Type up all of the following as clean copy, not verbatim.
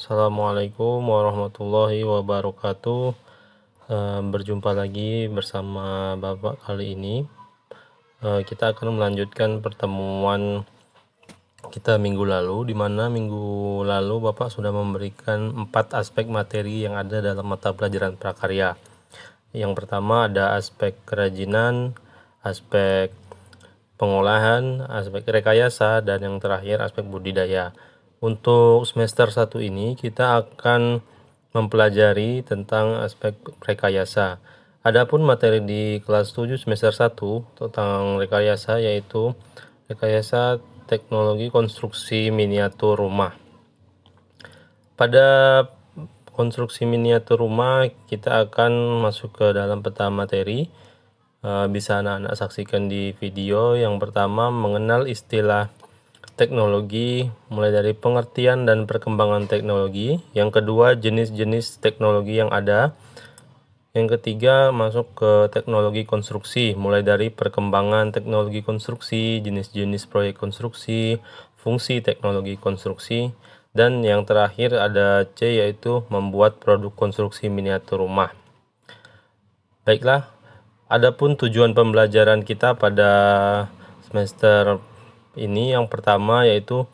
Assalamualaikum warahmatullahi wabarakatuh. Berjumpa lagi bersama Bapak kali ini. Kita akan melanjutkan pertemuan kita minggu lalu, di mana minggu lalu Bapak sudah memberikan 4 aspek materi yang ada dalam mata pelajaran prakarya. Yang pertama ada aspek kerajinan, aspek pengolahan, aspek rekayasa, dan yang terakhir aspek budidaya. Untuk semester 1 ini kita akan mempelajari tentang aspek rekayasa. Adapun materi di kelas 7 semester 1 tentang rekayasa yaitu rekayasa teknologi konstruksi miniatur rumah. Pada konstruksi miniatur rumah kita akan masuk ke dalam peta materi. Bisa anak-anak saksikan di video. Yang pertama, mengenal istilah teknologi mulai dari pengertian dan perkembangan teknologi. Yang kedua, jenis-jenis teknologi yang ada. Yang ketiga, masuk ke teknologi konstruksi mulai dari perkembangan teknologi konstruksi, jenis-jenis proyek konstruksi, fungsi teknologi konstruksi, dan yang terakhir ada C, yaitu membuat produk konstruksi miniatur rumah. Baiklah, adapun tujuan pembelajaran kita pada semester ini yang pertama yaitu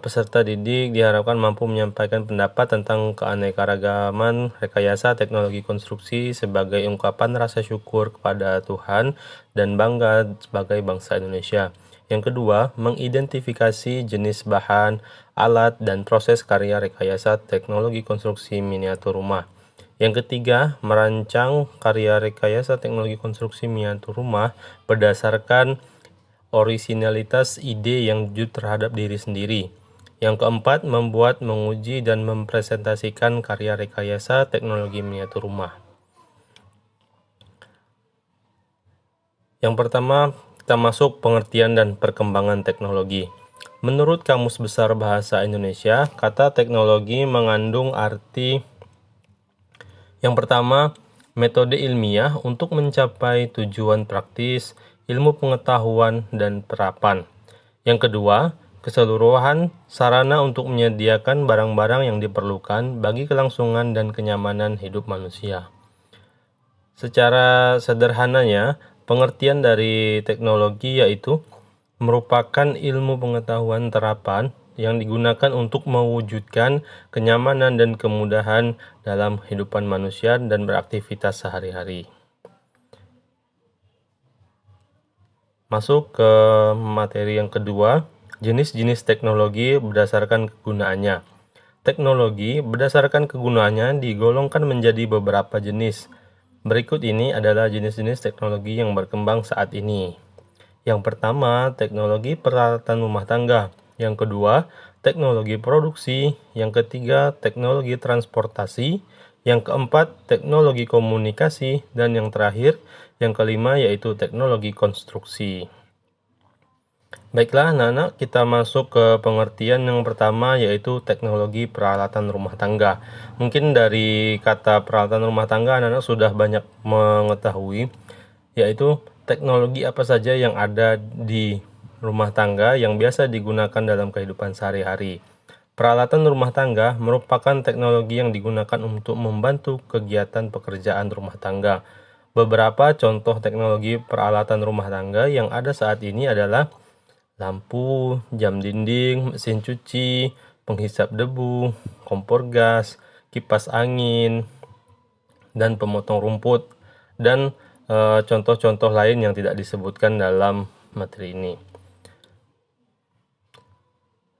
peserta didik diharapkan mampu menyampaikan pendapat tentang keanekaragaman rekayasa teknologi konstruksi sebagai ungkapan rasa syukur kepada Tuhan dan bangga sebagai bangsa Indonesia. Yang kedua, mengidentifikasi jenis bahan, alat, dan proses karya rekayasa teknologi konstruksi miniatur rumah. Yang ketiga, merancang karya rekayasa teknologi konstruksi miniatur rumah berdasarkan orisinalitas ide yang jujur terhadap diri sendiri. Yang keempat, membuat, menguji, dan mempresentasikan karya rekayasa teknologi miniatur rumah. Yang pertama, kita masuk pengertian dan perkembangan teknologi. Menurut Kamus Besar Bahasa Indonesia, kata teknologi mengandung arti yang pertama, metode ilmiah untuk mencapai tujuan praktis, ilmu pengetahuan, dan terapan. Yang kedua, keseluruhan sarana untuk menyediakan barang-barang yang diperlukan bagi kelangsungan dan kenyamanan hidup manusia. Secara sederhananya, pengertian dari teknologi yaitu merupakan ilmu pengetahuan terapan yang digunakan untuk mewujudkan kenyamanan dan kemudahan dalam kehidupan manusia dan beraktivitas sehari-hari. Masuk ke materi yang kedua, jenis-jenis teknologi berdasarkan kegunaannya. Teknologi berdasarkan kegunaannya digolongkan menjadi beberapa jenis. Berikut ini adalah jenis-jenis teknologi yang berkembang saat ini. Yang pertama, teknologi peralatan rumah tangga. Yang kedua, teknologi produksi. Yang ketiga, teknologi transportasi. Yang keempat, teknologi komunikasi. Dan yang terakhir, yang kelima, yaitu teknologi konstruksi. Baiklah anak-anak, kita masuk ke pengertian yang pertama yaitu teknologi peralatan rumah tangga. Mungkin dari kata peralatan rumah tangga anak-anak sudah banyak mengetahui, yaitu teknologi apa saja yang ada di rumah tangga yang biasa digunakan dalam kehidupan sehari-hari. Peralatan rumah tangga merupakan teknologi yang digunakan untuk membantu kegiatan pekerjaan rumah tangga. Beberapa contoh teknologi peralatan rumah tangga yang ada saat ini adalah lampu, jam dinding, mesin cuci, penghisap debu, kompor gas, kipas angin, dan pemotong rumput, dan contoh-contoh lain yang tidak disebutkan dalam materi ini.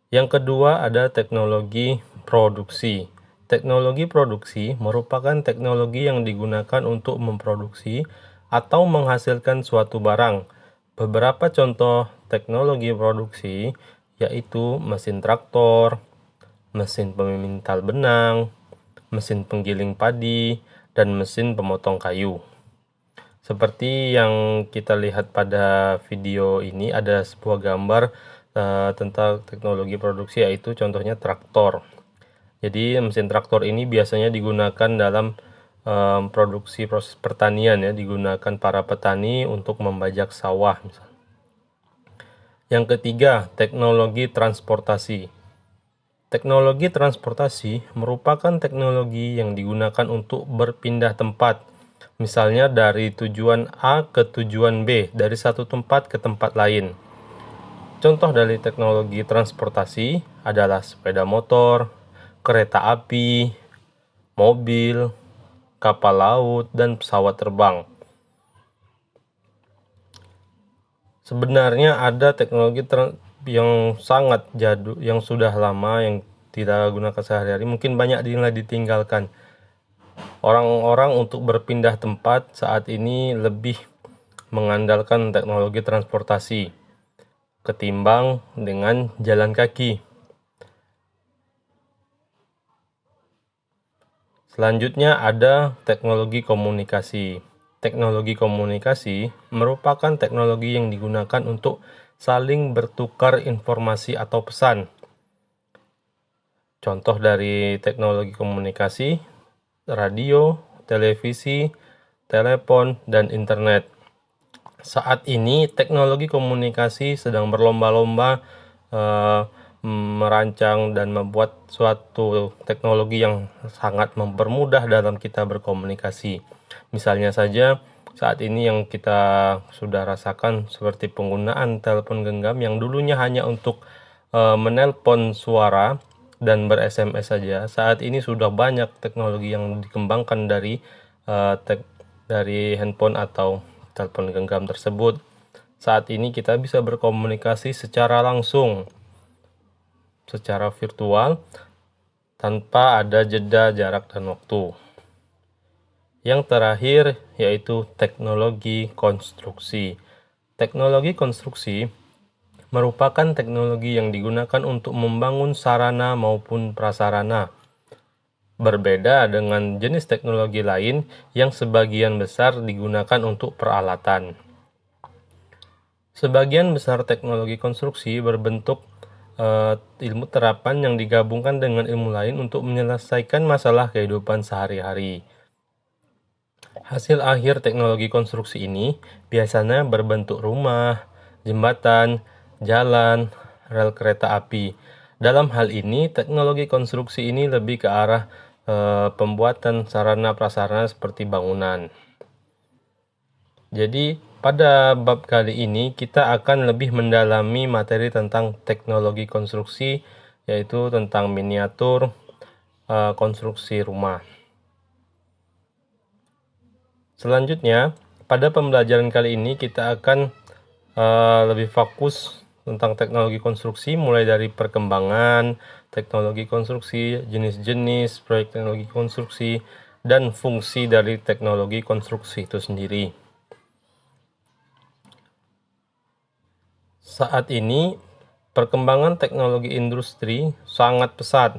Yang kedua ada teknologi produksi. Teknologi produksi merupakan teknologi yang digunakan untuk memproduksi atau menghasilkan suatu barang. Beberapa contoh teknologi produksi yaitu mesin traktor, mesin pemimintal benang, mesin penggiling padi, dan mesin pemotong kayu. Seperti yang kita lihat pada video ini, ada sebuah gambar tentang teknologi produksi, yaitu contohnya traktor. Jadi mesin traktor ini biasanya digunakan dalam produksi proses pertanian ya, digunakan para petani untuk membajak sawah misalnya. Yang ketiga, teknologi transportasi. Teknologi transportasi merupakan teknologi yang digunakan untuk berpindah tempat, misalnya dari tujuan A ke tujuan B, dari satu tempat ke tempat lain. Contoh dari teknologi transportasi adalah sepeda motor, kereta api, mobil, kapal laut, dan pesawat terbang. Sebenarnya ada teknologi yang sangat jadul, yang sudah lama, yang tidak gunakan sehari-hari, mungkin banyak yang ditinggalkan. Orang-orang untuk berpindah tempat saat ini lebih mengandalkan teknologi transportasi ketimbang dengan jalan kaki. Selanjutnya ada teknologi komunikasi. Teknologi komunikasi merupakan teknologi yang digunakan untuk saling bertukar informasi atau pesan. Contoh dari teknologi komunikasi: radio, televisi, telepon, dan internet. Saat ini teknologi komunikasi sedang berlomba-lomba merancang dan membuat suatu teknologi yang sangat mempermudah dalam kita berkomunikasi. Misalnya saja saat ini yang kita sudah rasakan seperti penggunaan telepon genggam yang dulunya hanya untuk menelpon suara dan ber-SMS saja. Saat ini sudah banyak teknologi yang dikembangkan dari handphone atau telepon genggam tersebut. Saat ini kita bisa berkomunikasi secara langsung, secara virtual, tanpa ada jeda jarak dan waktu. Yang terakhir yaitu teknologi konstruksi. Teknologi konstruksi merupakan teknologi yang digunakan untuk membangun sarana maupun prasarana. Berbeda dengan jenis teknologi lain yang sebagian besar digunakan untuk peralatan. Sebagian besar teknologi konstruksi berbentuk ilmu terapan yang digabungkan dengan ilmu lain untuk menyelesaikan masalah kehidupan sehari-hari. Hasil akhir teknologi konstruksi ini biasanya berbentuk rumah, jembatan, jalan, rel kereta api. Dalam hal ini, teknologi konstruksi ini lebih ke arah pembuatan sarana prasarana seperti bangunan. Jadi, pada bab kali ini kita akan lebih mendalami materi tentang teknologi konstruksi, yaitu tentang miniatur konstruksi rumah. Selanjutnya, pada pembelajaran kali ini kita akan lebih fokus tentang teknologi konstruksi, mulai dari perkembangan teknologi konstruksi, jenis-jenis proyek teknologi konstruksi, dan fungsi dari teknologi konstruksi itu sendiri. Saat ini, perkembangan teknologi industri sangat pesat.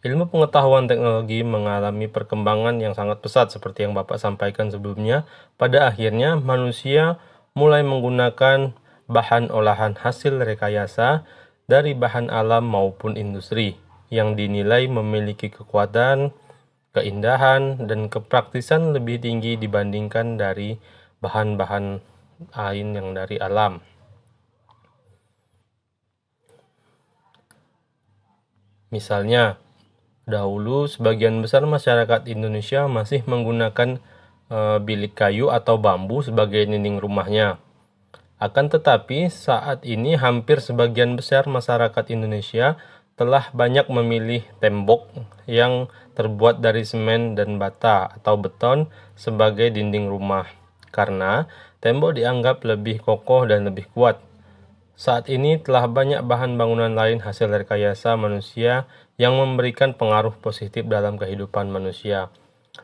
Ilmu pengetahuan teknologi mengalami perkembangan yang sangat pesat seperti yang Bapak sampaikan sebelumnya. Pada akhirnya, manusia mulai menggunakan bahan olahan hasil rekayasa dari bahan alam maupun industri yang dinilai memiliki kekuatan, keindahan, dan kepraktisan lebih tinggi dibandingkan dari bahan-bahan lain yang dari alam. Misalnya, dahulu sebagian besar masyarakat Indonesia masih menggunakan bilik kayu atau bambu sebagai dinding rumahnya. Akan tetapi saat ini hampir sebagian besar masyarakat Indonesia telah banyak memilih tembok yang terbuat dari semen dan bata atau beton sebagai dinding rumah, karena tembok dianggap lebih kokoh dan lebih kuat. Saat ini telah banyak bahan bangunan lain hasil rekayasa manusia yang memberikan pengaruh positif dalam kehidupan manusia.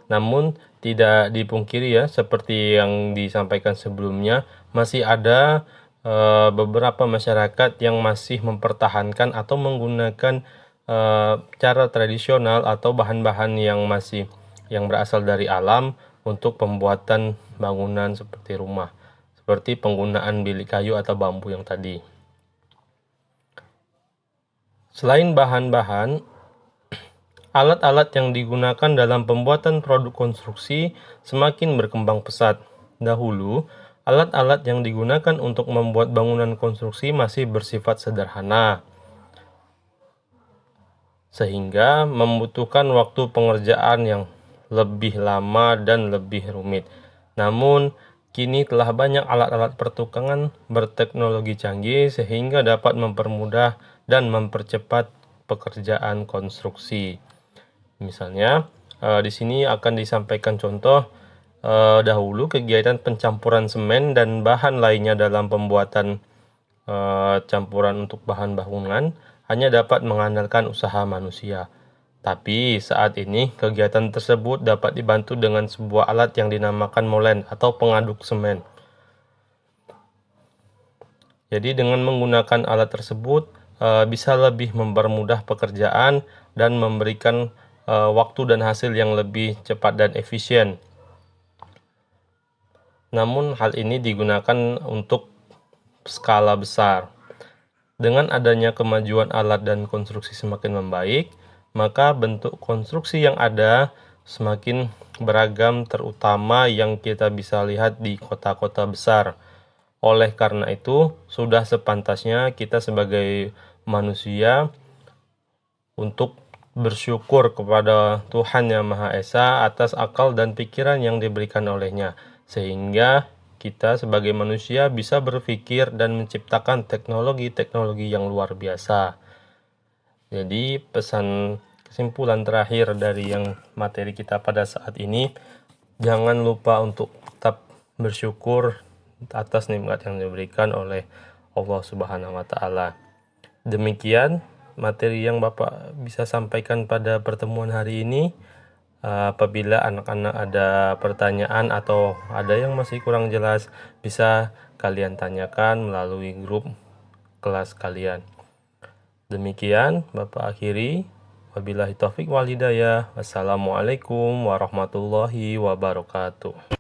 Namun tidak dipungkiri ya, seperti yang disampaikan sebelumnya, masih ada beberapa masyarakat yang masih mempertahankan atau menggunakan cara tradisional atau bahan-bahan yang berasal dari alam untuk pembuatan bangunan seperti rumah, seperti penggunaan bilik kayu atau bambu yang tadi. Selain bahan-bahan, alat-alat yang digunakan dalam pembuatan produk konstruksi semakin berkembang pesat. Dahulu, alat-alat yang digunakan untuk membuat bangunan konstruksi masih bersifat sederhana. sehingga membutuhkan waktu pengerjaan yang lebih lama dan lebih rumit. Namun, kini telah banyak alat-alat pertukangan berteknologi canggih sehingga dapat mempermudah dan mempercepat pekerjaan konstruksi. Misalnya, di sini akan disampaikan contoh dahulu kegiatan pencampuran semen dan bahan lainnya dalam pembuatan campuran untuk bahan bangunan hanya dapat mengandalkan usaha manusia. Tapi saat ini kegiatan tersebut dapat dibantu dengan sebuah alat yang dinamakan molen atau pengaduk semen. Jadi dengan menggunakan alat tersebut bisa lebih mempermudah pekerjaan dan memberikan waktu dan hasil yang lebih cepat dan efisien. Namun hal ini digunakan untuk skala besar. Dengan adanya kemajuan alat dan konstruksi semakin membaik, maka bentuk konstruksi yang ada semakin beragam, terutama yang kita bisa lihat di kota-kota besar. Oleh karena itu, sudah sepantasnya kita sebagai manusia untuk bersyukur kepada Tuhan Yang Maha Esa atas akal dan pikiran yang diberikan olehnya, sehingga kita sebagai manusia bisa berpikir dan menciptakan teknologi-teknologi yang luar biasa. Jadi pesan kesimpulan terakhir dari yang materi kita pada saat ini, jangan lupa untuk tetap bersyukur atas nikmat yang diberikan oleh Allah Subhanahu wa taala. Demikian materi yang Bapak bisa sampaikan pada pertemuan hari ini. Apabila anak-anak ada pertanyaan atau ada yang masih kurang jelas, bisa kalian tanyakan melalui grup kelas kalian. Demikian Bapak akhiri. Wabillahi taufik wal hidayah. Wassalamualaikum warahmatullahi wabarakatuh.